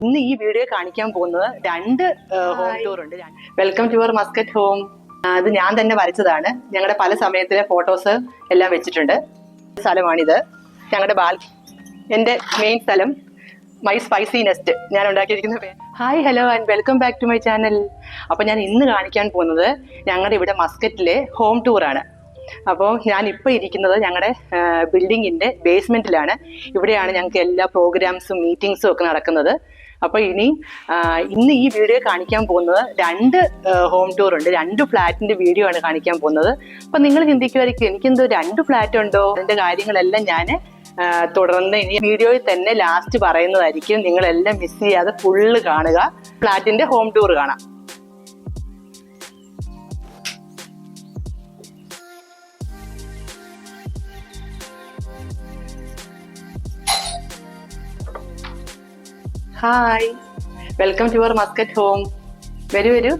ഇന്ന് ഈ വീഡിയോ കാണിക്കാൻ പോകുന്നത് രണ്ട് ഹോം ടൂർ ഉണ്ട്. Welcome to your Muscat home. അത് ഞാൻ തന്നെ വരച്ചതാണ്. ഞങ്ങളുടെ പല സമയത്തിലെ ഫോട്ടോസ് എല്ലാം വെച്ചിട്ടുണ്ട്. സ്ഥലമാണിത്, ഞങ്ങളുടെ എൻ്റെ മെയിൻ സ്ഥലം മൈ സ്പൈസി നെസ്റ്റ് ഞാൻ ഉണ്ടാക്കിയിരിക്കുന്ന. Hi hello and welcome back to my channel. അപ്പോൾ ഞാൻ ഇന്ന് കാണിക്കാൻ പോകുന്നത് ഞങ്ങളുടെ ഇവിടെ മസ്കറ്റിലെ ഹോം ടൂറാണ്. അപ്പോൾ ഞാൻ ഇപ്പോൾ ഇരിക്കുന്നത് ഞങ്ങളുടെ ബിൽഡിങ്ങിൻ്റെ ബേസ്മെൻറ്റിലാണ്. ഇവിടെയാണ് ഞങ്ങൾക്ക് എല്ലാ പ്രോഗ്രാംസും മീറ്റിംഗ്സും ഒക്കെ നടക്കുന്നത്. അപ്പോൾ ഇന്ന് ഈ വീഡിയോ കാണിക്കാൻ പോകുന്നത് രണ്ട് ഹോം ടൂർ ഉണ്ട്. രണ്ട് ഫ്ലാറ്റിൻ്റെ വീഡിയോ ആണ് കാണിക്കാൻ പോകുന്നത്. അപ്പോൾ നിങ്ങൾ ചിന്തിക്കുമായിരിക്കും എനിക്കെന്തോ രണ്ട് ഫ്ലാറ്റ് ഉണ്ടോ, അതിൻ്റെ കാര്യങ്ങളെല്ലാം ഞാൻ തുടർന്ന് ഇനി വീഡിയോയിൽ തന്നെ ലാസ്റ്റ് പറയുന്നതായിരിക്കും. നിങ്ങളെല്ലാം മിസ് ചെയ്യാതെ ഫുള്ള് കാണുക. ഫ്ലാറ്റിൻ്റെ ഹോം ടൂർ കാണാം. Hi, welcome to your Muscat home. വരൂ.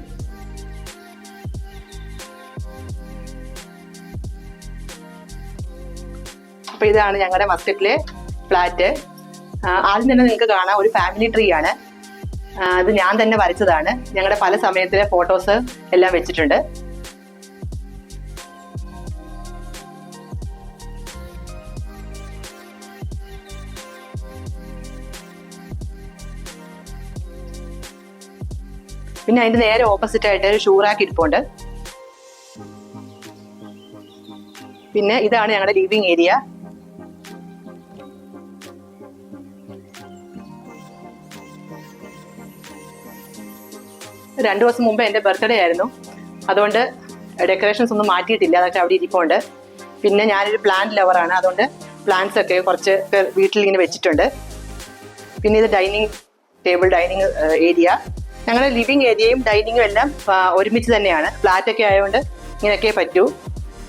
അപ്പൊ ഇതാണ് ഞങ്ങളുടെ മസ്കറ്റിലെ ഫ്ലാറ്റ്. ആദ്യം തന്നെ നിങ്ങൾക്ക് കാണാം, ഒരു ഫാമിലി ട്രീ ആണ്. അത് ഞാൻ തന്നെ വരച്ചതാണ്. ഞങ്ങളുടെ പല സമയത്തിലെ ഫോട്ടോസ് എല്ലാം വെച്ചിട്ടുണ്ട്. പിന്നെ അതിന്റെ നേരെ ഓപ്പോസിറ്റ് ആയിട്ട് ഒരു ഷൂ റാക്ക് ഇരിപ്പുണ്ട്. പിന്നെ ഇതാണ് ഞങ്ങളുടെ ലിവിങ് ഏരിയ. രണ്ടു ദിവസം മുമ്പ് എൻ്റെ ബർത്ത്ഡേ ആയിരുന്നു, അതുകൊണ്ട് ഡെക്കറേഷൻസ് ഒന്നും മാറ്റിയിട്ടില്ല, അതൊക്കെ അവിടെ ഇരിപ്പുണ്ട്. പിന്നെ ഞാനൊരു പ്ലാന്റ് ലവറാണ്, അതുകൊണ്ട് പ്ലാന്റ്സ് ഒക്കെ കുറച്ച് വീട്ടിൽ ഇങ്ങനെ വെച്ചിട്ടുണ്ട്. പിന്നെ ഇത് ഡൈനിങ് ടേബിൾ, ഡൈനിങ് ഏരിയ. ഞങ്ങളുടെ ലിവിങ് ഏരിയയും ഡൈനിങ്ങും എല്ലാം ഒരുമിച്ച് തന്നെയാണ്. ഫ്ലാറ്റൊക്കെ ആയതുകൊണ്ട് ഇങ്ങനെയൊക്കെ പറ്റൂ.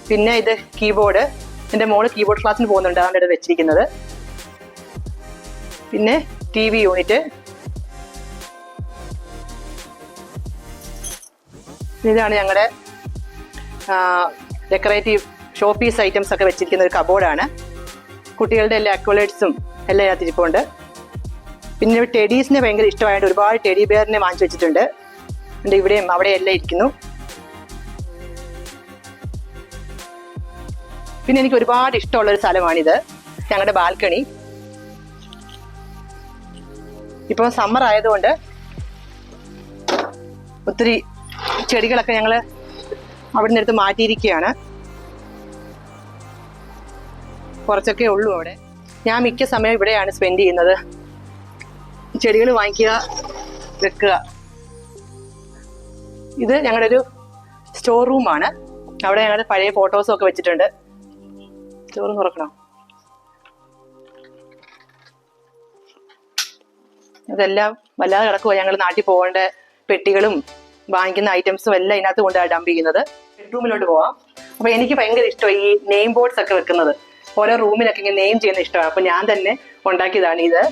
പിന്നെ ഇത് കീബോർഡ്, എൻ്റെ മോള് കീബോർഡ് ക്ലാസ്സിന് പോകുന്നുണ്ട്, അതാണ് ഇവിടെ വെച്ചിരിക്കുന്നത്. പിന്നെ TV യൂണിറ്റ്. ഇതാണ് ഞങ്ങളുടെ ഡെക്കറേറ്റീവ് ഷോപ്പീസ് ഐറ്റംസ് ഒക്കെ വെച്ചിരിക്കുന്ന ഒരു കബോർഡാണ്. കുട്ടികളുടെ എല്ലാ അക്വലേറ്റ്സും എല്ലാം ഇതിനകത്തിരിപ്പുണ്ട്. പിന്നെ ടെഡീസിനെ ഭയങ്കര ഇഷ്ടമായിട്ട് ഒരുപാട് ടെഡി ബെയറിനെ വാങ്ങിച്ചു വെച്ചിട്ടുണ്ട്. ഇവിടെയും അവിടെ എല്ലാം ഇരിക്കുന്നു. പിന്നെ എനിക്ക് ഒരുപാട് ഇഷ്ടമുള്ളൊരു സ്ഥലമാണിത്, ഞങ്ങളുടെ ബാൽക്കണി. ഇപ്പോൾ സമ്മർ ആയതുകൊണ്ട് ഒത്തിരി ചെടികളൊക്കെ ഞങ്ങൾ അവിടെ നിന്നെടുത്ത് മാറ്റിയിരിക്കുകയാണ്. കുറച്ചൊക്കെ ഉള്ളൂ അവിടെ. ഞാൻ മിക്ക സമയം ഇവിടെയാണ് സ്പെൻഡ് ചെയ്യുന്നത്. ചെടികൾ വാങ്ങിക്കുക, വെക്കുക. ഇത് ഞങ്ങളുടെ ഒരു സ്റ്റോർ റൂമാണ്. അവിടെ ഞങ്ങളുടെ പഴയ ഫോട്ടോസും ഒക്കെ വെച്ചിട്ടുണ്ട്. സ്റ്റോർ റൂം തുറക്കണം. ഇതെല്ലാം വല്ലാതെ കിടക്കുക. ഞങ്ങൾ നാട്ടിൽ പോകേണ്ട പെട്ടികളും വാങ്ങിക്കുന്ന ഐറ്റംസും എല്ലാം ഇതിനകത്ത് കൊണ്ടാണ് ഡംപ് ചെയ്യുന്നത്. ബെഡ്റൂമിലോട്ട് പോവാം. അപ്പൊ എനിക്ക് ഭയങ്കര ഇഷ്ടമാണ് ഈ നെയിം ബോർഡ്സ് ഒക്കെ വെക്കുന്നത്. ഓരോ റൂമിലൊക്കെ ഇങ്ങനെ നെയിം ചെയ്യുന്ന ഇഷ്ടമാണ്. അപ്പൊ ഞാൻ തന്നെ ഉണ്ടാക്കിയതാണ് ഇത്.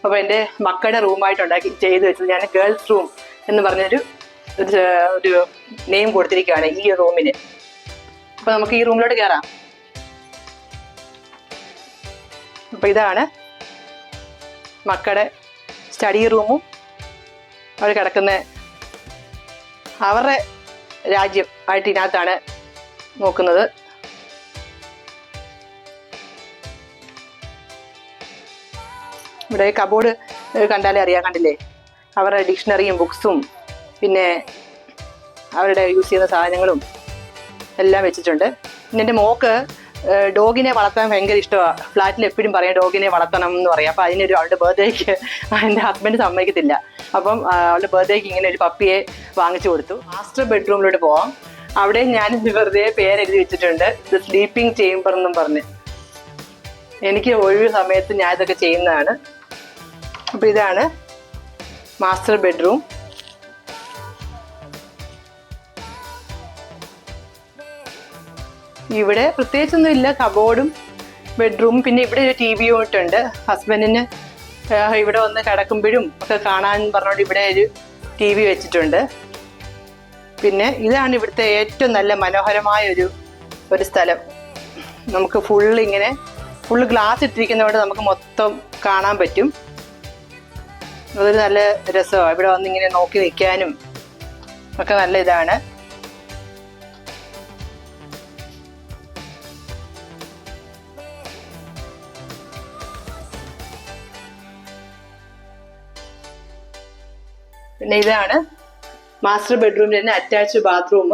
അപ്പോൾ എൻ്റെ മക്കളുടെ റൂമായിട്ട് ചെയ്ത് വെച്ചത് ഞാൻ ഗേൾസ് റൂം എന്ന് പറഞ്ഞൊരു ഒരു നെയിം കൊടുത്തിരിക്കുകയാണ് ഈ റൂമിന്. അപ്പോൾ നമുക്ക് ഈ റൂമിലോട്ട് കയറാം. അപ്പോൾ ഇതാണ് മക്കളുടെ സ്റ്റഡി റൂമും. അവർ കിടക്കുന്ന അവരുടെ രാജ്യം ആയിട്ട് ഇതിനകത്താണ് നോക്കുന്നത്. ഇവിടെ കബോർഡ് കണ്ടാലേ അറിയാം, കണ്ടില്ലേ? അവരുടെ ഡിക്ഷണറിയും ബുക്സും പിന്നെ അവരുടെ യൂസ് ചെയ്യുന്ന സാധനങ്ങളും എല്ലാം വെച്ചിട്ടുണ്ട്. പിന്നെ എൻ്റെ മോക്ക് ഡോഗിനെ വളർത്താൻ ഭയങ്കര ഇഷ്ടമാണ്. ഫ്ലാറ്റിൽ എപ്പോഴും പറയാം ഡോഗിനെ വളർത്തണം എന്ന് പറയാം. അപ്പോൾ അതിനൊരു അവളുടെ ബർത്ത്ഡേക്ക് എൻ്റെ ഹസ്ബൻഡ് സമ്മതിക്കത്തില്ല. അപ്പം അവളുടെ ബർത്ത്ഡേക്ക് ഇങ്ങനെ ഒരു പപ്പിയെ വാങ്ങിച്ചു കൊടുത്തു. മാസ്റ്റർ ബെഡ്റൂമിലോട്ട് പോവാം. അവിടെ ഞാൻ വെറുതെ പേരെഴുതി വെച്ചിട്ടുണ്ട്, ദ സ്ലീപ്പിംഗ് ചേംബർ എന്നും പറഞ്ഞ്. എനിക്ക് ഒഴിവ് സമയത്ത് ഞാൻ ഇതൊക്കെ ചെയ്യുന്നതാണ്. അപ്പോൾ ഇതാണ് മാസ്റ്റർ ബെഡ്റൂം. ഇവിടെ പ്രത്യേകിച്ചൊന്നും ഇല്ല, കബോർഡും ബെഡ്റൂമും. പിന്നെ ഇവിടെ ഒരു TV യൂണിറ്റ് ഉണ്ട്. ഹസ്ബൻഡിന് ഇവിടെ വന്ന് കിടക്കുമ്പോഴും ഒക്കെ കാണാൻ പറഞ്ഞുകൊണ്ട് ഇവിടെ ഒരു TV വെച്ചിട്ടുണ്ട്. പിന്നെ ഇതാണ് ഇവിടുത്തെ ഏറ്റവും നല്ല മനോഹരമായ ഒരു സ്ഥലം. നമുക്ക് ഫുള്ള് ഗ്ലാസ് ഇട്ടിരിക്കുന്നതുകൊണ്ട് നമുക്ക് മൊത്തം കാണാൻ പറ്റും. അതൊരു നല്ല രസമാണ്. ഇവിടെ വന്നിങ്ങനെ നോക്കി നിൽക്കാനും ഒക്കെ നല്ല ഇതാണ്. പിന്നെ ഇതാണ് മാസ്റ്റർ ബെഡ്റൂമിൽ തന്നെ അറ്റാച്ച്ഡ് ബാത്റൂം.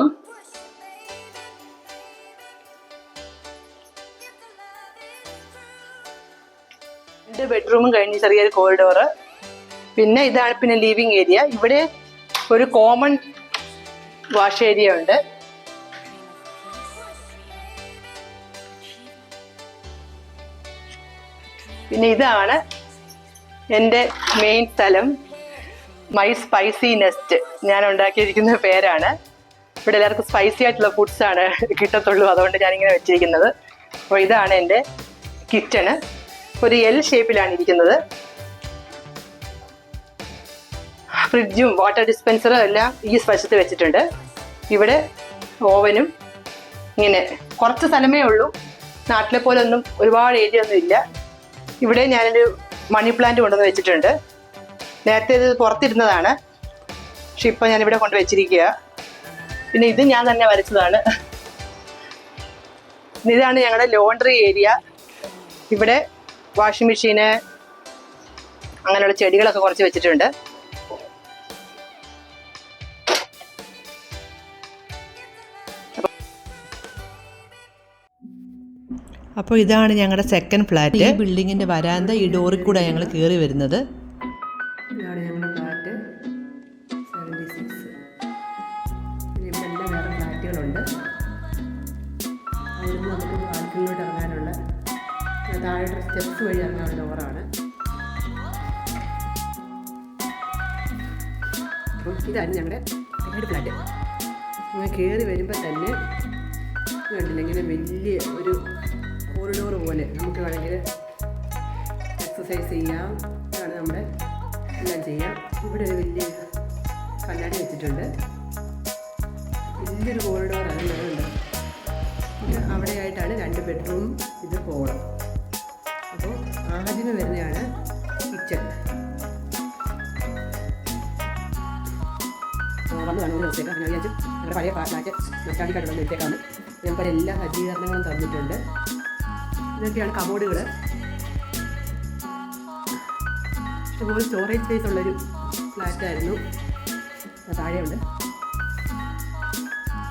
രണ്ട് ബെഡ്റൂമും കഴിഞ്ഞ് ചെറിയൊരു കോറിഡോറ്. പിന്നെ ഇതാണ് പിന്നെ ലിവിങ് ഏരിയ. ഇവിടെ ഒരു കോമൺ വാഷ് ഏരിയ ഉണ്ട്. പിന്നെ ഇതാണ് എൻ്റെ മെയിൻ സ്ഥലം, മൈ സ്പൈസി നെസ്റ്റ്. ഞാൻ ഉണ്ടാക്കിയിരിക്കുന്ന പേരാണ്. ഇവിടെ എല്ലാവർക്കും സ്പൈസി ആയിട്ടുള്ള ഫുഡ്സാണ് കിട്ടത്തുള്ളൂ, അതുകൊണ്ട് ഞാനിങ്ങനെ വെച്ചിരിക്കുന്നത്. അപ്പോൾ ഇതാണ് എൻ്റെ കിച്ചണ്. ഒരു എൽ ഷേപ്പിലാണ് ഇരിക്കുന്നത്. ഫ്രിഡ്ജും വാട്ടർ ഡിസ്പെൻസറും എല്ലാം ഈ വശത്ത് വെച്ചിട്ടുണ്ട്. ഇവിടെ ഓവനും. ഇങ്ങനെ കുറച്ച് സ്ഥലമേ ഉള്ളൂ, നാട്ടിലെ പോലെ ഒന്നും ഒരുപാട് ഏരിയ ഒന്നും ഇല്ല. ഇവിടെ ഞാനൊരു മണി പ്ലാന്റ് കൊണ്ടുവന്ന് വെച്ചിട്ടുണ്ട്. നേരത്തെ ഇത് പുറത്തിരുന്നതാണ്, പക്ഷെ ഇപ്പം ഞാനിവിടെ കൊണ്ട് വെച്ചിരിക്കുക. പിന്നെ ഇത് ഞാൻ തന്നെ വരച്ചതാണ്. ഇതാണ് ഞങ്ങളുടെ ലോണ്ടറി ഏരിയ. ഇവിടെ വാഷിംഗ് മെഷീന് അങ്ങനെയുള്ള ചെടികളൊക്കെ കുറച്ച് വെച്ചിട്ടുണ്ട്. അപ്പോൾ ഇതാണ് ഞങ്ങളുടെ സെക്കൻഡ് ഫ്ലാറ്റ്. ഈ ബിൽഡിങ്ങിൻ്റെ വരാന്ത ഈ ഡോറിൽ കൂടെ ഞങ്ങൾ കയറി വരുന്നത്. ഇതാണ് ഞങ്ങളുടെ ഫ്ലാറ്റ് 76. പിന്നെ ഇവിടെ എല്ലാം വേറെ ഫ്ലാറ്റുകളുണ്ട്. അവിടുന്ന് നമുക്ക് ബാൽക്കണിയിലോട്ട് ഇറങ്ങാനുള്ള താഴോട്ട് സ്റ്റെപ്സ് വഴി ഇറങ്ങാനുള്ള ഡോറാണ്. അപ്പം ഇതാണ് ഞങ്ങളുടെ തേർഡ് ഫ്ലാറ്റ്. അങ്ങനെ കയറി വരുമ്പോൾ തന്നെ കണ്ടില്ല, ഇങ്ങനെ വലിയ ഒരു കോറിഡോർ പോലെ നമുക്ക് വേണമെങ്കിൽ എക്സസൈസ് ചെയ്യാം. ഇതാണ് നമ്മുടെ എല്ലാം ചെയ്യാം. ഇവിടെ ഒരു വലിയ കണ്ണാടി വെച്ചിട്ടുണ്ട്. വലിയൊരു കോറിഡോറാണ് ഞങ്ങളുണ്ട്. പിന്നെ അവിടെയായിട്ടാണ് 2 ബെഡ്റൂം, ഇത് ഹോളും. അപ്പോൾ ആദ്യമേ വരുന്നതാണ് കിച്ചൺ. വന്ന് കാണുമ്പോൾ വെച്ചേക്കാം. അങ്ങനെ വിചാരിച്ചു ഞങ്ങളുടെ പഴയ ഫ്ലാറ്റ് നൊസ്റ്റാൾജിക്കായിട്ടുള്ള വെച്ചേക്കാണ്. ഞങ്ങൾക്ക് എല്ലാ സജ്ജീകരണങ്ങളും തന്നിട്ടുണ്ട്. ഇതൊക്കെയാണ് കബോർഡുകൾ. ഇഷ്ടംപോലെ സ്റ്റോറേജ് സ്പേസ് ഉള്ളൊരു ഫ്ലാറ്റായിരുന്നു. താഴെയുണ്ട്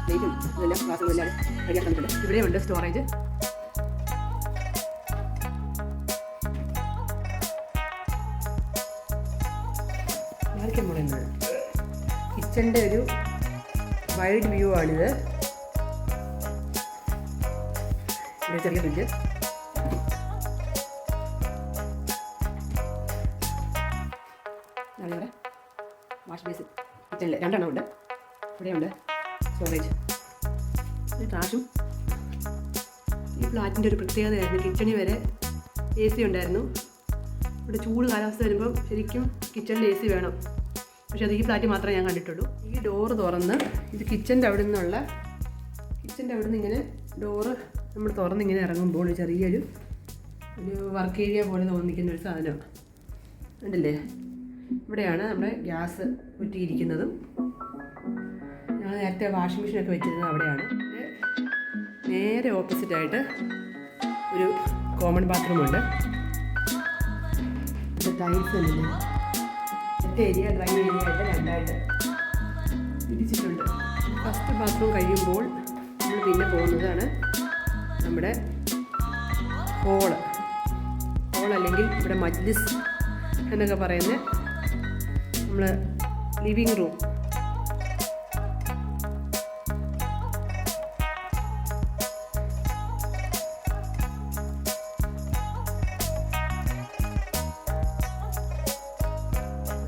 ലൈറ്റും ഇതെല്ലാം ക്ലാസ്സുകളും എല്ലാം റെഡിയാക്കി തന്നിട്ടുണ്ട്. ഇവിടെയുണ്ട് സ്റ്റോറേജ്. കിച്ചൻ്റെ ഒരു വൈഡ് വ്യൂ ആണിത്. ഇവിടെ ചെറിയ ഫ്രിഡ്ജ്. ഇവിടെ വാഷ് ബേസിൻ കിച്ചണിൽ 2 ഉണ്ട്. ഇവിടെയുണ്ട് സ്റ്റോറേജ്. ട്രാഷും. ഈ ഫ്ലാറ്റിൻ്റെ ഒരു പ്രത്യേകതയായിരുന്നു, കിച്ചണിൽ വരെ AC ഉണ്ടായിരുന്നു. ഇവിടെ ചൂട് കാലാവസ്ഥ വരുമ്പം ശരിക്കും കിച്ചണിൽ AC വേണം. പക്ഷെ അത് ഈ ഫ്ലാറ്റ് മാത്രമേ ഞാൻ കണ്ടിട്ടുള്ളൂ. ഈ ഡോറ് തുറന്ന് ഇത് കിച്ചൻ്റെ അവിടെ നിന്ന് ഇങ്ങനെ ഡോറ് നമ്മൾ തുറന്നിങ്ങനെ ഇറങ്ങുമ്പോൾ ചെറിയൊരു വർക്ക് ഏരിയ പോലെ തോന്നിക്കുന്ന ഒരു സാധനമാണ്. ഉണ്ടല്ലേ? ഇവിടെയാണ് നമ്മുടെ ഗ്യാസ് കുറ്റിയിരിക്കുന്നതും. ഞങ്ങൾ നേരത്തെ വാഷിംഗ് മെഷീനൊക്കെ വെച്ചിരുന്നത് അവിടെയാണ്. നേരെ ഓപ്പോസിറ്റായിട്ട് ഒരു കോമൺ ബാത്റൂമുണ്ട്. ടൈൽസ് തന്നെ ഏരിയ ഡ്രൈ ഏരിയ ആയിട്ട് 2ആയിട്ട് തിരിച്ചിട്ടുണ്ട്. ഫസ്റ്റ് ബാത്റൂം കഴിയുമ്പോൾ നമ്മൾ പിന്നെ പോകുന്നതാണ് നമ്മുടെ ഹോൾ അല്ലെങ്കിൽ ഇവിടെ മജ്ലിസ് എന്നൊക്കെ പറയുന്ന നമ്മൾ ലിവിങ് റൂം.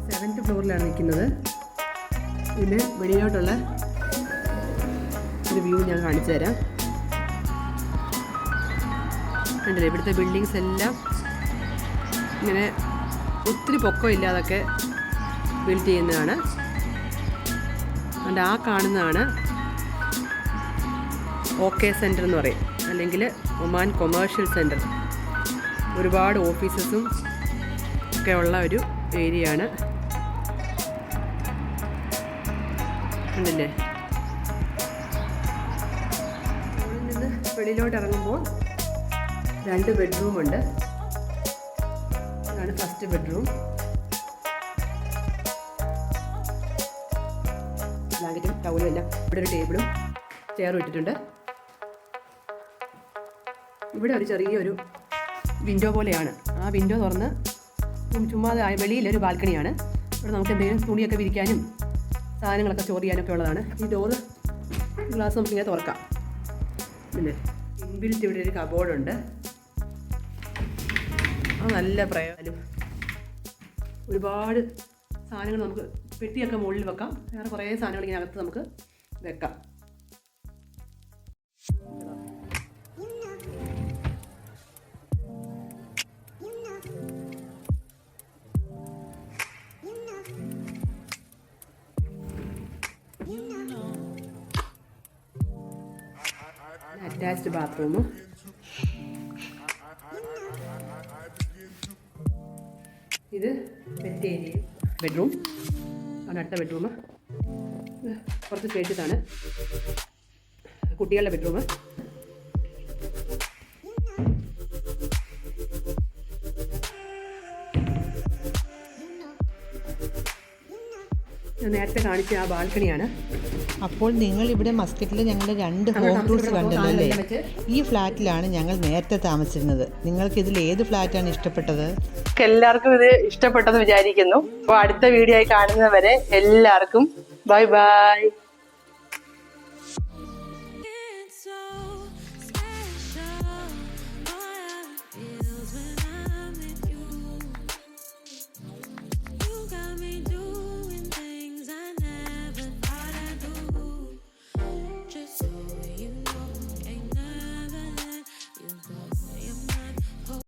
സെവൻത്ത് ഫ്ലോറിലാണ് നിൽക്കുന്നത്. ഇതിന് വെളിയിലോട്ടുള്ള ഒരു വ്യൂ ഞാൻ കാണിച്ചു തരാം. കണ്ടില്ലേ, ഇവിടുത്തെ ബിൽഡിങ്സ് എല്ലാം ഇങ്ങനെ ഒത്തിരി പൊക്കം ഇല്ലാതൊക്കെ ബിൽഡ് ചെയ്യുന്നതാണ്. അതുകൊണ്ട് ആ കാണുന്നതാണ് OK സെൻറ്റർ എന്ന് പറയും, അല്ലെങ്കിൽ ഒമാൻ കൊമേഴ്ഷ്യൽ സെൻറ്റർ. ഒരുപാട് ഓഫീസസും ഒക്കെ ഉള്ള ഒരു ഏരിയ ആണ്. ഉണ്ടല്ലേ. അവിടെ നിന്ന് വെളിയിലോട്ട് ഇറങ്ങുമ്പോൾ 2 ബെഡ്റൂമുണ്ട്. ഇതാണ് ഫസ്റ്റ് ബെഡ്റൂം. ബ്ലാങ്കറ്റും ടൗലും എല്ലാം. ഇവിടെ ഒരു ടേബിളും ചെയറും ഇട്ടിട്ടുണ്ട്. ഇവിടെ ഒരു ചെറിയൊരു വിൻഡോ പോലെയാണ്. ആ വിൻഡോ തുറന്ന് ചുമ്മാ വെളിയിലൊരു ബാൽക്കണിയാണ്. ഇവിടെ നമുക്ക് എന്തെങ്കിലും തുണിയൊക്കെ വിരിക്കാനും സാധനങ്ങളൊക്കെ സ്റ്റോർ ചെയ്യാനൊക്കെ ഉള്ളതാണ്. ഈ ഡോറ് ഗ്ലാസ് നമുക്കിങ്ങനെ തുറക്കാം. പിന്നെ ഇൻബിൽറ്റ് ഇവിടെ ഒരു കബോർഡുണ്ട്. അത് നല്ല പ്രയോജനം. ഒരുപാട് സാധനങ്ങൾ നമുക്ക് പെട്ടിയൊക്കെ മുകളിൽ വെക്കാം. വേറെ കുറേ സാധനങ്ങൾ ഇങ്ങനെ അകത്ത് നമുക്ക് വെക്കാം. അറ്റാച്ച്ഡ് ബാത്റൂമും ഇത് ബെഡ് ഏരിയ ബെഡ്റൂം ആണ്. അടുത്ത ബെഡ്റൂം കുറച്ച് സ്പേഷ്യസാണ്. കുട്ടികളുടെ ബെഡ്റൂം. ഞാൻ നേരത്തെ കാണിച്ച ആ ബാൽക്കണിയാണ്. അപ്പോൾ നിങ്ങൾ ഇവിടെ മസ്കറ്റിൽ ഞങ്ങളുടെ 2 ഹോം ടൂർസ് കണ്ടല്ലോ അല്ലേ? ഈ ഫ്ലാറ്റിലാണ് ഞങ്ങൾ നേരത്തെ താമസിച്ചിരുന്നത്. നിങ്ങൾക്ക് ഇതിൽ ഏത് ഫ്ലാറ്റാണ് ഇഷ്ടപ്പെട്ടത്? എല്ലാവർക്കും ഇത് ഇഷ്ടപ്പെട്ടെന്ന് വിചാരിക്കുന്നു. അപ്പോൾ അടുത്ത വീഡിയോ ആയി കാണുന്നവരെ എല്ലാവർക്കും ബൈ ബൈ.